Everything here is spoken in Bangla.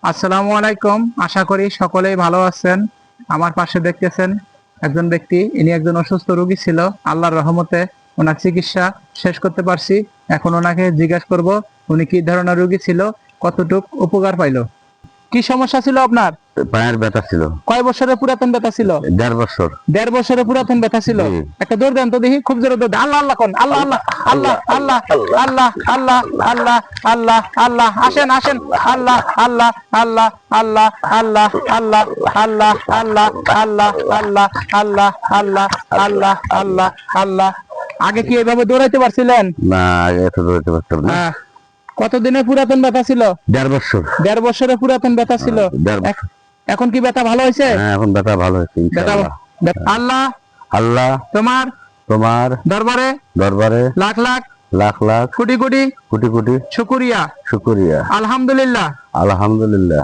আসসালামু আলাইকুম। আশা করি সকলেই ভালো আছেন। আমার পাশে দেখতেছেন একজন ব্যক্তি, ইনি একজন অসুস্থ রোগী ছিল। আল্লাহর রহমতে ওনার চিকিৎসা শেষ করতে পারছি। এখন ওনাকে জিজ্ঞাসা করব উনি কি ধরনের রোগী ছিল, কতটুক উপকার পাইলো। কি সমস্যা ছিল আপনার? পায়ের ব্যথা ছিল। কয় বছরের পুরাতন ব্যথা ছিল? 1.5 বছর। 1.5 বছরের পুরাতন ব্যথা ছিল। জি। একটা দৌড় দেন তো দেখি, খুব জোরে দৌড় দেন। আল্লাহ আল্লাহ কোন, আল্লাহ আল্লাহ আল্লাহ আল্লাহ আল্লাহ আল্লাহ আল্লাহ আল্লাহ আল্লাহ, আসেন আসেন, আল্লাহ আল্লাহ আল্লাহ আল্লাহ আল্লাহ আল্লাহ আল্লাহ আল্লাহ আল্লাহ আল্লাহ আল্লাহ আল্লাহ আল্লাহ আল্লাহ আল্লাহ। আগে কি এভাবে দৌড়াইতে পারছিলেন? না, আগে তো ধরতে পারতাম না। কতদিনের পুরাতন ব্যথা ছিল? 1.5 বছর। 1.5 বছরের পুরাতন ব্যথা ছিল। 1.5 বছর। এখন কি ব্যথা ভালো হয়েছে? হ্যাঁ, এখন ব্যথা ভালো হয়েছে ইনশাআল্লাহ। আল্লাহ আল্লাহ তোমার তোমার দরবারে দরবারে লাখ লাখ লাখ লাখ কোটি কোটি কোটি কোটি শুকরিয়া। শুকরিয়া। আলহামদুলিল্লাহ। আলহামদুলিল্লাহ।